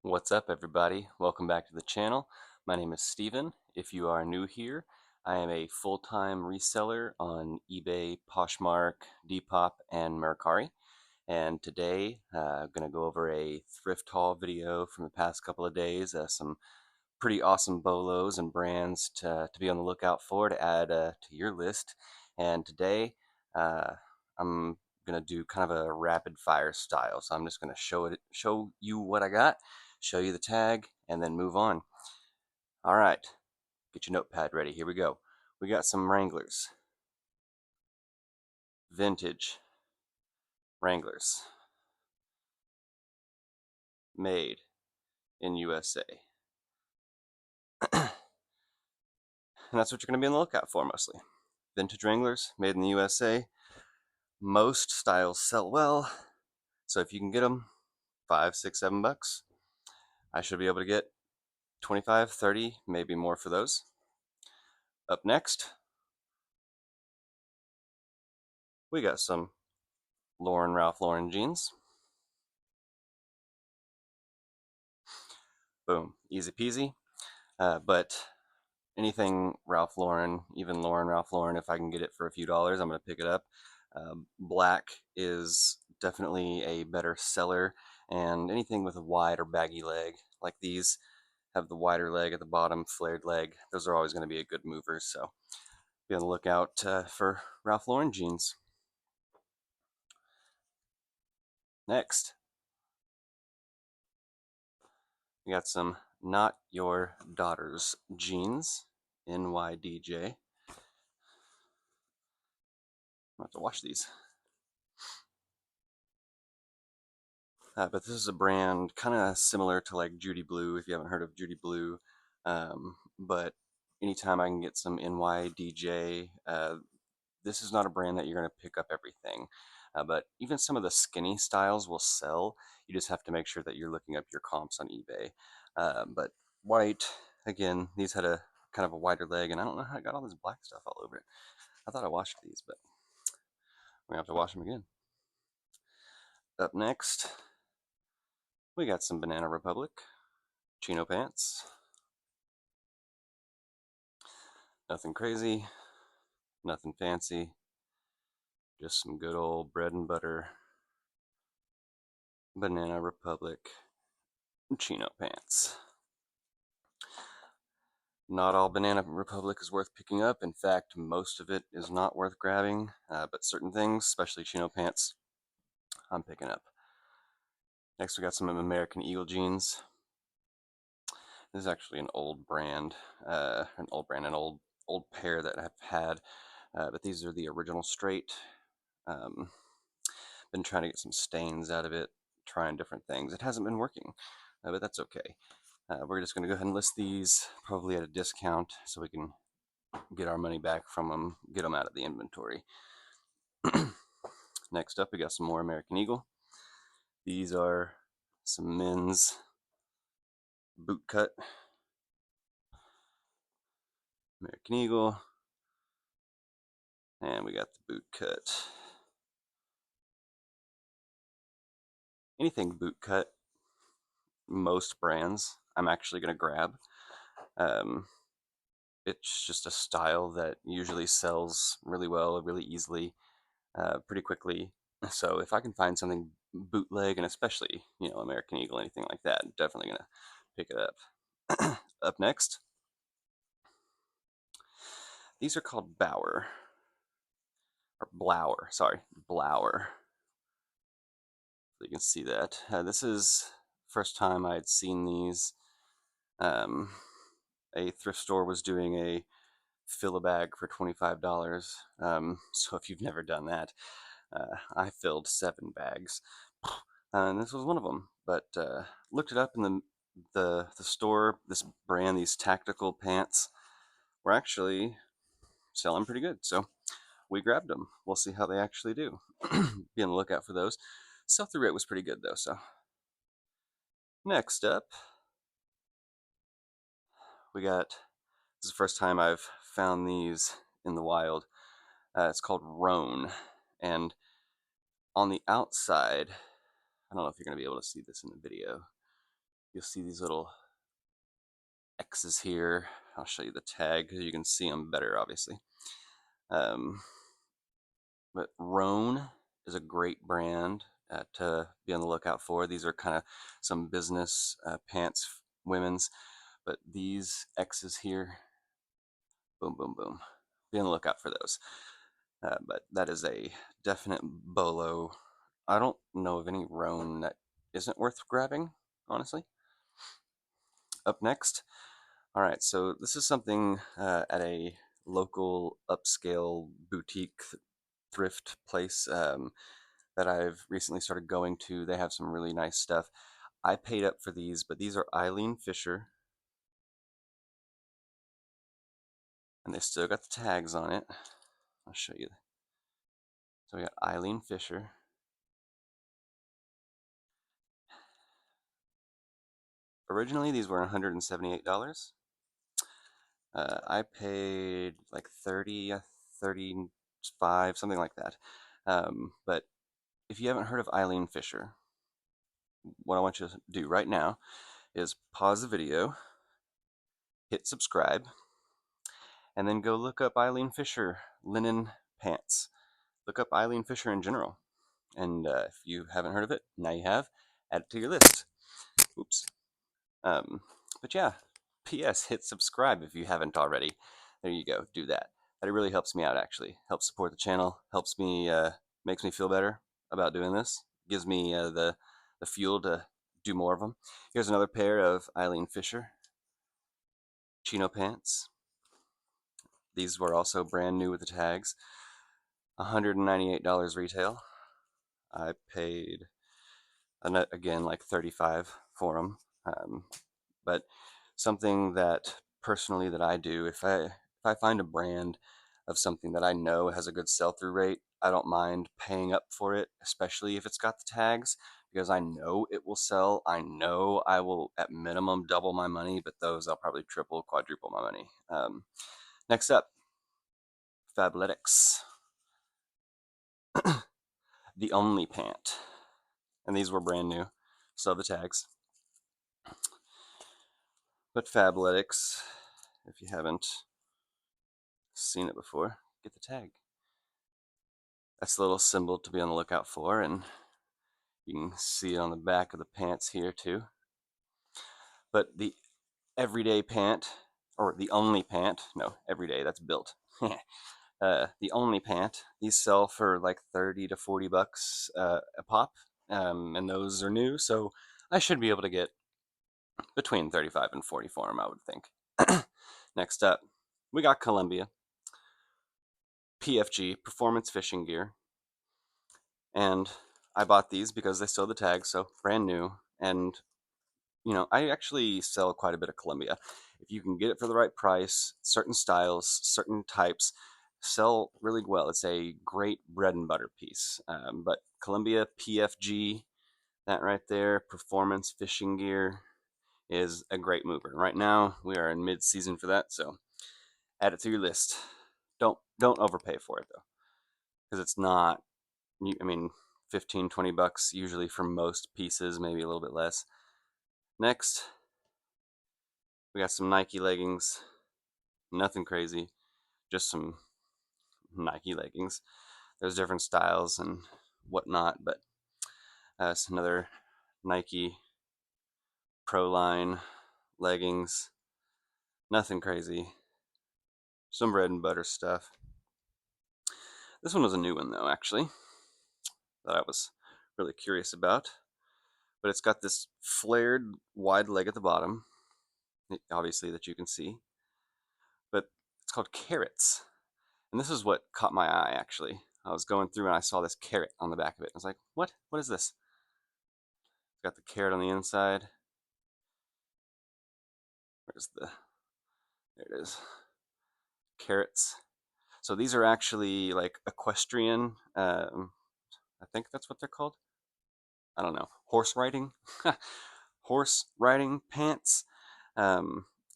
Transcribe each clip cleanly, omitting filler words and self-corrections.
What's up, everybody? Welcome back to the channel. My name is Steven. If you are new here, I am a full-time reseller on eBay, Poshmark, Depop, and Mercari. And today, I'm going to go over a thrift haul video from the past couple of days. Some pretty awesome BOLOs and brands to be on the lookout for to add to your list. And today, uh, I'm gonna do kind of a rapid fire style. So I'm just gonna show you what I got, show you the tag, and then move on. All right, get your notepad ready. Here we go. We got some Wranglers, vintage Wranglers, made in USA. And that's what you're gonna be on the lookout for mostly. Vintage Wranglers, made in the USA. Most styles sell well, so if you can get them, 5, 6, $7, I should be able to get 25, 30, maybe more for those. Up next, we got some Ralph Lauren jeans. Boom, easy peasy. But anything Ralph Lauren, even Ralph Lauren, if I can get it for a few dollars, I'm going to pick it up. Black is definitely a better seller, and anything with a wide or baggy leg, like these have the wider leg at the bottom, flared leg, those are always going to be a good mover, so be on the lookout for Ralph Lauren jeans. Next, we got some Not Your Daughter's jeans, NYDJ. I'm gonna have to wash these. But this is a brand kind of similar to like Judy Blue, if you haven't heard of Judy Blue. But anytime I can get some NYDJ, this is not a brand that you're going to pick up everything. But even some of the skinny styles will sell. You just have to make sure that you're looking up your comps on eBay. But white, again, these had a kind of a wider leg, and I don't know how I got all this black stuff all over it. I thought I washed these, but we're going to have to wash them again. Up next, we got some Banana Republic chino pants. Nothing crazy, nothing fancy, just some good old bread and butter Banana Republic chino pants. Not all Banana Republic is worth picking up. In fact, most of it is not worth grabbing, but certain things, especially chino pants, I'm picking up. Next, we got some American Eagle jeans. This is actually an old brand, an old pair that I've had, but these are the original straight. Been trying to get some stains out of it, trying different things. It hasn't been working, but that's okay. We're just going to go ahead and list these probably at a discount so we can get our money back from them, get them out of the inventory. Next up, we got some more American Eagle. These are some men's boot cut American Eagle, and we got the boot cut. Anything boot cut, most brands, I'm actually going to grab. It's just a style that usually sells really well, really easily, pretty quickly. So if I can find something bootleg, and especially, American Eagle, anything like that, I'm definitely going to pick it up. Up next, these are called Blower. Blower. So you can see that. This is first time I'd seen these. A thrift store was doing a fill a bag for $25. So if you've never done that, I filled 7 bags, and this was one of them. But looked it up in the store. This brand, these tactical pants, were actually selling pretty good. So we grabbed them. We'll see how they actually do. Be on the lookout for those. Sell-through rate was pretty good though. So next up, we got. This is the first time I've found these in the wild. It's called Roan, and on the outside, I don't know if you're going to be able to see this in the video. you'll see these little X's here. I'll show you the tag because you can see them better, obviously. Um, but Roan is a great brand to be on the lookout for. These are kind of some business pants, women's, but these X's here, boom, boom, boom. Be on the lookout for those. But that is a definite BOLO. I don't know of any Roan that isn't worth grabbing, honestly. Up next, all right, so this is something at a local upscale boutique thrift place that I've recently started going to. They have some really nice stuff. I paid up for these, but these are Eileen Fisher, and they still got the tags on it. I'll show you. So we got Eileen Fisher. Originally, these were $178. I paid like 30, 35, something like that. But if you haven't heard of Eileen Fisher, what I want you to do right now is pause the video, hit subscribe, and then go look up Eileen Fisher linen pants. Look up Eileen Fisher in general. And if you haven't heard of it, now you have. Add it to your list. Oops. But yeah, P.S. Hit subscribe if you haven't already. There you go. Do that. That really helps me out, actually. Helps support the channel. Helps me, makes me feel better about doing this. Gives me the fuel to do more of them. Here's another pair of Eileen Fisher chino pants. These were also brand new with the tags. $198 retail. I paid, again, like 35 for them. But something that personally that I do, if I find a brand of something that I know has a good sell-through rate, I don't mind paying up for it, especially if it's got the tags, because I know it will sell. I know I will at minimum double my money, but those I'll probably triple, quadruple my money. Next up, Fabletics, the only pant, and these were brand new, so the tags. But Fabletics, if you haven't seen it before, get the tag. That's a little symbol to be on the lookout for, and you can see it on the back of the pants here too. But the everyday pant, or the only pant, no, everyday, that's built. The only pant, these sell for like 30 to 40 bucks a pop, and those are new, so I should be able to get between 35 and 40 for them, I would think. Next up, we got Columbia. PFG, Performance Fishing Gear. And I bought these because they still have the tag, so brand new. And, you know, I actually sell quite a bit of Columbia. If you can get it for the right price, certain styles, certain types, sell really well. It's a great bread and butter piece. But Columbia PFG, that right there, Performance Fishing Gear, is a great mover. Right now, we are in mid-season for that, so add it to your list. Don't overpay for it though, because it's not. I mean, 15, 20 bucks usually for most pieces, maybe a little bit less. Next, we got some Nike leggings. Nothing crazy, just some Nike leggings. There's different styles and whatnot, but it's another Nike Pro Line leggings. Nothing crazy. Some bread and butter stuff. This one was a new one though, actually, that I was really curious about. But it's got this flared wide leg at the bottom, obviously that you can see. But it's called Carrots. And this is what caught my eye, actually. I was going through and I saw this carrot on the back of it. I was like, what? What is this? It's got the carrot on the inside. Where's the, there it is. Carrots. So these are actually like equestrian, I think that's what they're called. I don't know. Horse riding? Horse riding pants,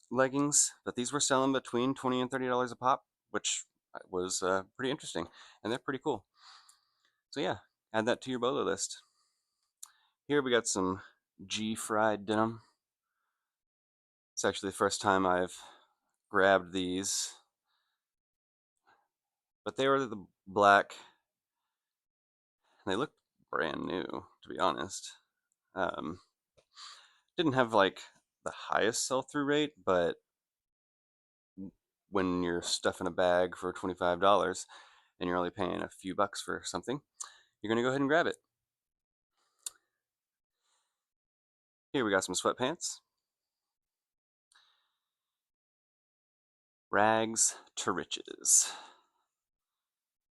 leggings. But these were selling between $20 and $30 a pop, which was pretty interesting. And they're pretty cool. So yeah, add that to your BOLO list. Here we got some G fried denim. It's actually the first time I've grabbed these, but they were the black, and they looked brand new, to be honest. Um, didn't have like the highest sell-through rate, but when you're stuffing a bag for $25 and you're only paying a few bucks for something, you're gonna go ahead and grab it. Here we got some sweatpants. Rags to riches.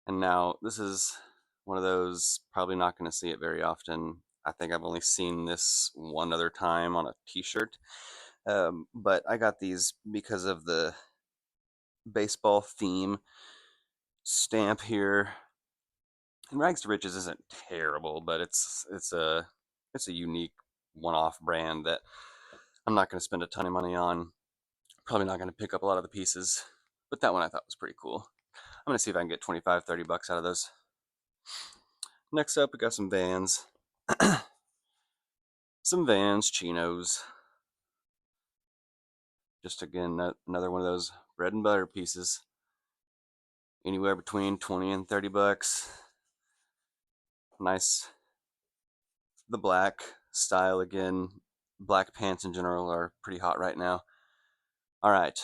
And now this is one of those, probably not going to see it very often. I think I've only seen this one other time on a t-shirt. But I got these because of the baseball theme stamp here. And Rags to Riches isn't terrible, but it's a unique one-off brand that I'm not going to spend a ton of money on. Probably not going to pick up a lot of the pieces, but that one I thought was pretty cool. I'm going to see if I can get 25, 30 bucks out of those. Next up, we got some Vans. Some Vans chinos. Just again, another one of those bread and butter pieces. Anywhere between 20 and 30 bucks. Nice. The black style again. Black pants in general are pretty hot right now. All right,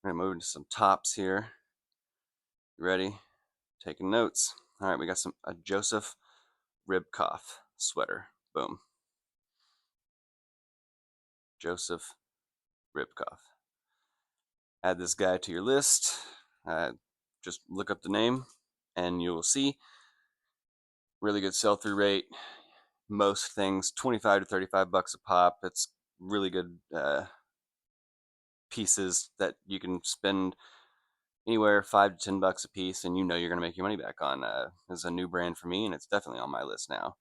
we're gonna move into some tops here. You ready? Taking notes. All right, we got a Joseph Ribkoff sweater. Boom. Joseph Ribkoff. Add this guy to your list. Just look up the name and you will see really good sell-through rate. Most things 25 to 35 bucks a pop. It's really good pieces that you can spend anywhere 5 to 10 bucks a piece, and you know you're going to make your money back on. This is a new brand for me, and it's definitely on my list now.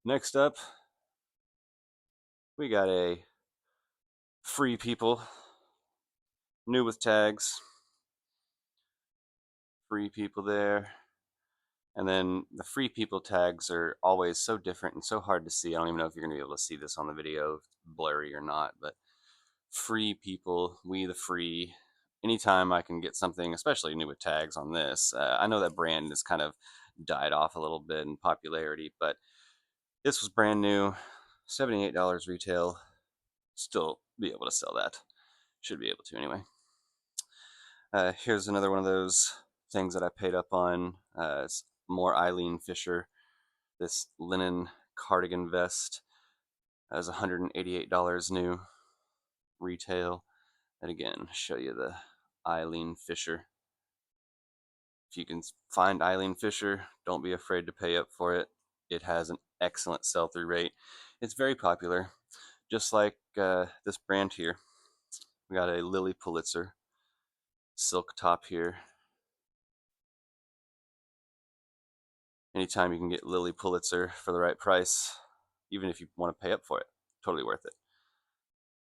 Next up, we got a Free People, new with tags. Free People there. And then the Free People tags are always so different and so hard to see. I don't even know if you're going to be able to see this on the video, blurry or not, but Free People, we the free. Anytime I can get something, especially new with tags on this, I know that brand has kind of died off a little bit in popularity, but this was brand new, $78 retail. Still be able to sell that. Should be able to anyway. Here's another one of those things that I paid up on. It's more Eileen Fisher. This linen cardigan vest is $188 new retail. And again, show you the Eileen Fisher. If you can find Eileen Fisher, don't be afraid to pay up for it. It has an excellent sell-through rate. It's very popular, just like this brand here. We got a Lily Pulitzer silk top here. Anytime you can get Lily Pulitzer for the right price, even if you want to pay up for it, totally worth it.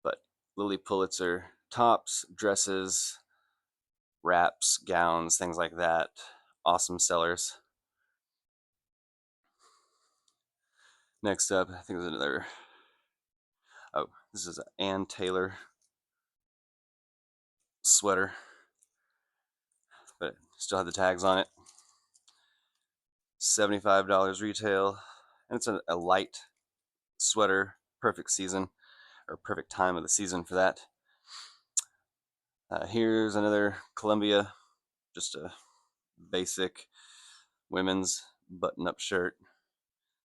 But Lily Pulitzer tops, dresses, wraps, gowns, things like that, awesome sellers. Next up, I think there's another. Oh, this is an Ann Taylor sweater, but still have the tags on it. $75 retail, and it's a light sweater, perfect season, or perfect time of the season for that. Here's another Columbia, just a basic women's button-up shirt.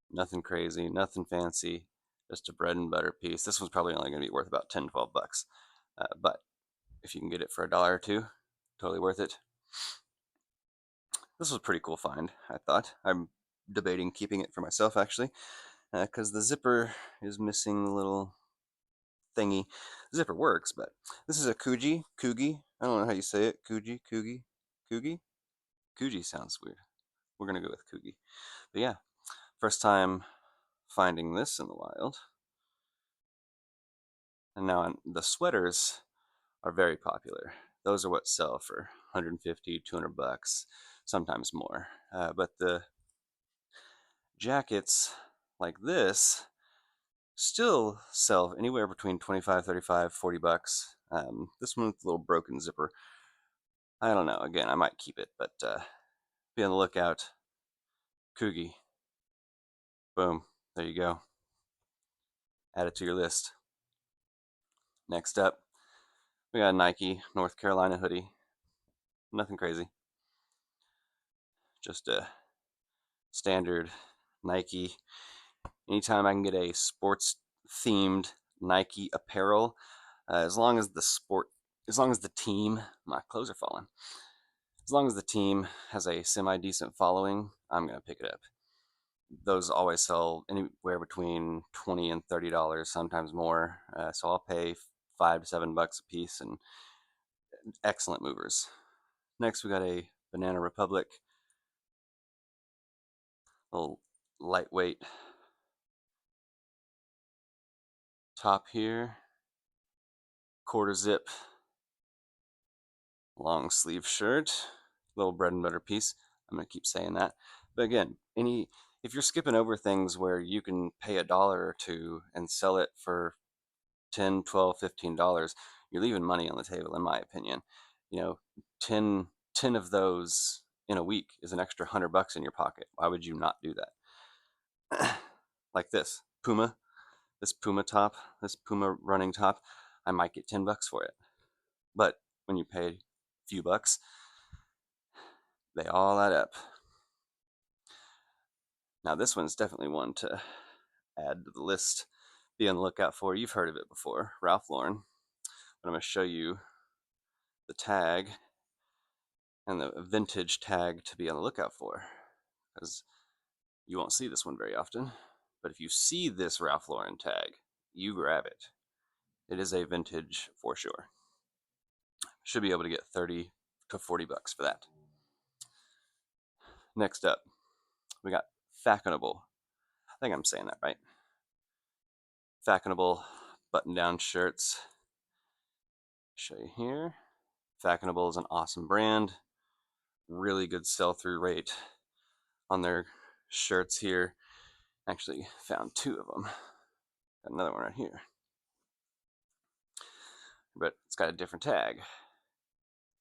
Nothing crazy, nothing fancy, just a bread and butter piece. This one's probably only going to be worth about 10, 12 bucks. But if you can get it for $1 or $2, totally worth it. This was a pretty cool find, I thought. I'm debating keeping it for myself, actually, because the zipper is missing the little thingy. The zipper works, but this is a Coogi. I don't know how you say it. Coogi. Coogi sounds weird. We're gonna go with Coogi. But yeah, first time finding this in the wild. And now the sweaters are very popular. Those are what sell for 150, 200 bucks, sometimes more. But the jackets like this Still sell anywhere between 25, 35, 40 bucks. This one with a little broken zipper. I don't know. Again, I might keep it, but be on the lookout. Coogie. Boom. There you go. Add it to your list. Next up, we got a Nike North Carolina hoodie. Nothing crazy. Just a standard Nike. Anytime I can get a sports themed Nike apparel, as long as the team, my clothes are falling. As long as the team has a semi decent following, I'm gonna pick it up. Those always sell anywhere between $20 and $30, sometimes more. So I'll pay $5 to $7 a piece, and excellent movers. Next, we got a Banana Republic, little lightweight top here, quarter zip, long sleeve shirt, little bread and butter piece. I'm gonna keep saying that. But again, if you're skipping over things where you can pay $1 or $2 and sell it for 10, 12, $15, you're leaving money on the table, in my opinion. You know, 10 of those in a week is an extra $100 in your pocket. Why would you not do that? Like this Puma top, this Puma running top, I might get $10 for it. But when you pay a few bucks, they all add up. Now this one's definitely one to add to the list. Be on the lookout for. You've heard of it before, Ralph Lauren. But I'm going to show you the tag and the vintage tag to be on the lookout for, because you won't see this one very often. But if you see this Ralph Lauren tag, you grab it. It is a vintage for sure. Should be able to get 30 to 40 bucks for that. Next up, we got fashionable. I think I'm saying that right. Fashionable button-down shirts. Show you here. Fashionable is an awesome brand. Really good sell-through rate on their shirts here. Actually found 2 of them. Got another one right here. But it's got a different tag.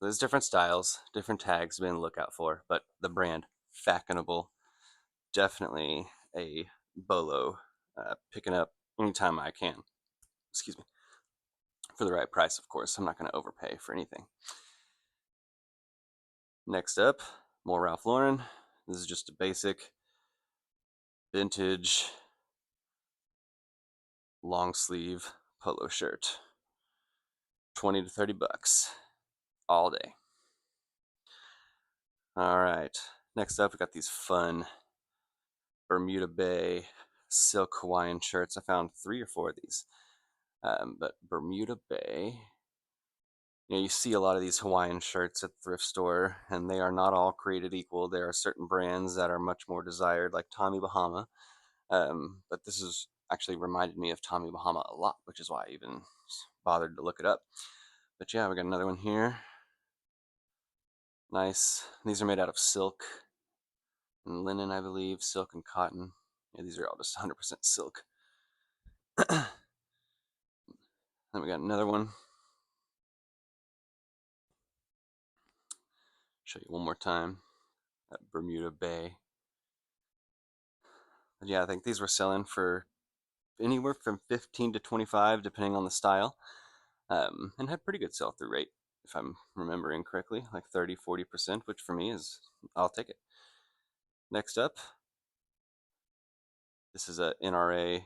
There's different styles, different tags to be on the lookout for, but the brand, fashionable, definitely a BOLO. Picking up anytime I can. Excuse me. For the right price, of course. I'm not going to overpay for anything. Next up, more Ralph Lauren. This is just a basic vintage long sleeve polo shirt. 20 to 30 bucks all day. All right. Next up, we got these fun Bermuda Bay silk Hawaiian shirts. I found 3 or 4 of these. But Bermuda Bay, you see a lot of these Hawaiian shirts at the thrift store, and they are not all created equal. There are certain brands that are much more desired, like Tommy Bahama. But this has actually reminded me of Tommy Bahama a lot, which is why I even bothered to look it up. But yeah, we got another one here. Nice. These are made out of silk and linen, I believe. Silk and cotton. Yeah, these are all just 100% silk. Then we got another one. Show you one more time. That Bermuda Bay. But yeah, I think these were selling for anywhere from 15 to 25, depending on the style, and had pretty good sell-through rate, if I'm remembering correctly, like 30, 40%, which for me is, I'll take it. Next up, this is a NRA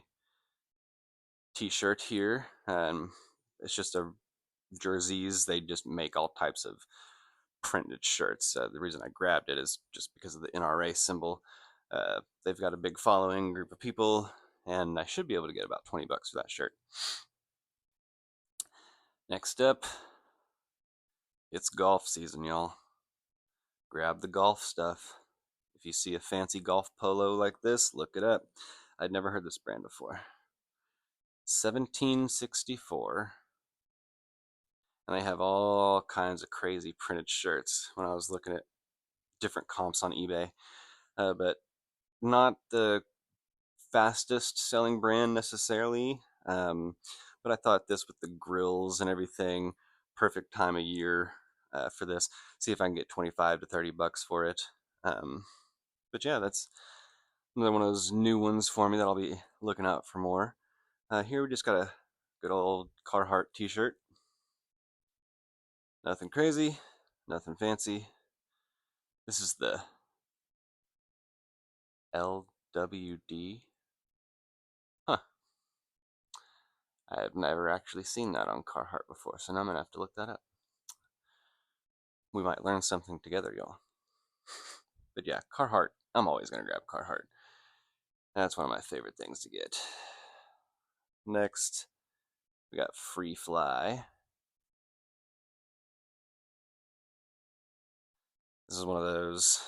t-shirt here. It's just a jerseys. They just make all types of printed shirts. The reason I grabbed it is just because of the NRA symbol. They've got a big following group of people, and I should be able to get about 20 bucks for that shirt. Next up, it's golf season, y'all. Grab the golf stuff. If you see a fancy golf polo like this, look it up. I'd never heard this brand before. 1764. And they have all kinds of crazy printed shirts when I was looking at different comps on eBay. But not the fastest selling brand necessarily, but I thought this with the grills and everything, perfect time of year for this. See if I can get 25 to 30 bucks for it. Um, but yeah, that's another one of those new ones for me that I'll be looking out for more. Here we just got a good old Carhartt t-shirt. Nothing crazy, nothing fancy. This is the LWD. Huh. I've never actually seen that on Carhartt before, so now I'm gonna have to look that up. We might learn something together, y'all. But yeah, Carhartt. I'm always gonna grab Carhartt. That's one of my favorite things to get. Next, we got Free Fly. This is one of those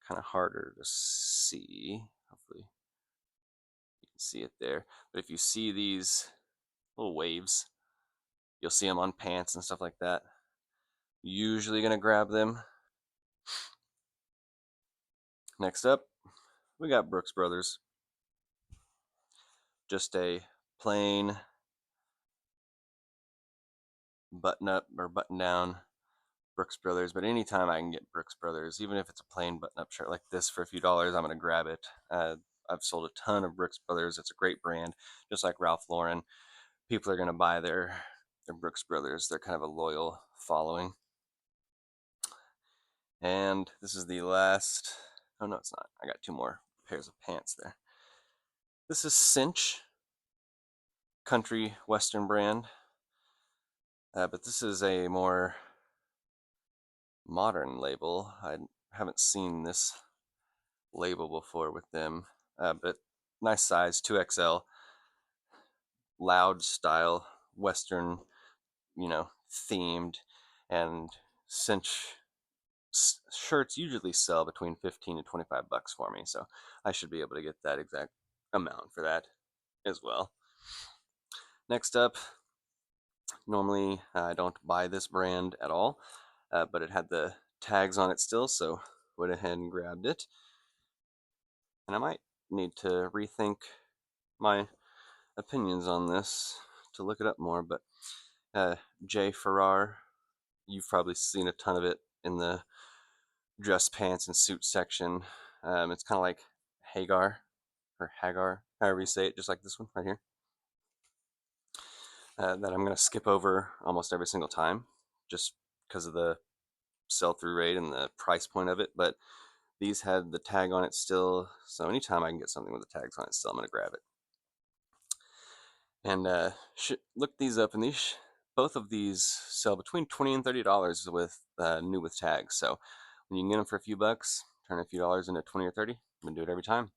kind of harder to see. Hopefully you can see it there. But if you see these little waves, you'll see them on pants and stuff like that. Usually gonna grab them. Next up, we got Brooks Brothers. Just a plain button up or button down Brooks Brothers, but anytime I can get Brooks Brothers, even if it's a plain button up shirt like this for a few dollars, I'm gonna grab it. I've sold a ton of Brooks Brothers. It's a great brand, just like Ralph Lauren. People are gonna buy their Brooks Brothers. They're kind of a loyal following. And this is the last. Oh no, it's not. I got two more pairs of pants there. This is Cinch, country western brand, but this is a more modern label. I haven't seen this label before with them, but nice size, 2XL, loud style, Western, themed, and cinch shirts usually sell between 15 to 25 bucks for me, so I should be able to get that exact amount for that as well. Next up, normally I don't buy this brand at all, but it had the tags on it still, so went ahead and grabbed it. And I might need to rethink my opinions on this to look it up more, but J. Farrar, you've probably seen a ton of it in the dress pants and suit section. It's kind of like Hagar or Hagar, however you say it, just like this one right here. That I'm going to skip over almost every single time just because of the sell-through rate and the price point of it, but these had the tag on it still, so anytime I can get something with the tags on it still, I'm going to grab it. And look these up, and both of these sell between $20 and $30 with new with tags. So when you can get them for a few bucks, turn a few dollars into 20 or 30. I'm gonna do it every time.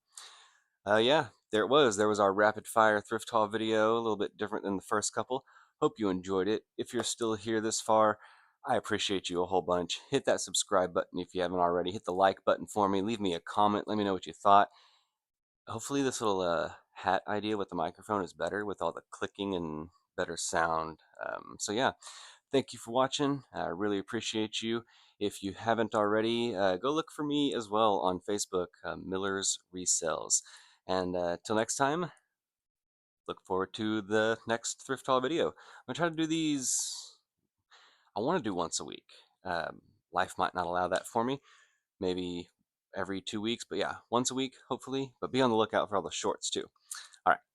Yeah, there it was. There was our rapid fire thrift haul video, a little bit different than the first couple. Hope you enjoyed it. If you're still here this far, I appreciate you a whole bunch. Hit that subscribe button if you haven't already. Hit the like button for me. Leave me a comment. Let me know what you thought. Hopefully this little hat idea with the microphone is better with all the clicking and better sound. So yeah, thank you for watching. I really appreciate you. If you haven't already, go look for me as well on Facebook, Miller's Resells. And till next time, look forward to the next thrift haul video. I'm gonna try to do these. I want to do once a week. Life might not allow that for me. Maybe every 2 weeks, but yeah, once a week, hopefully. But be on the lookout for all the shorts too. All right.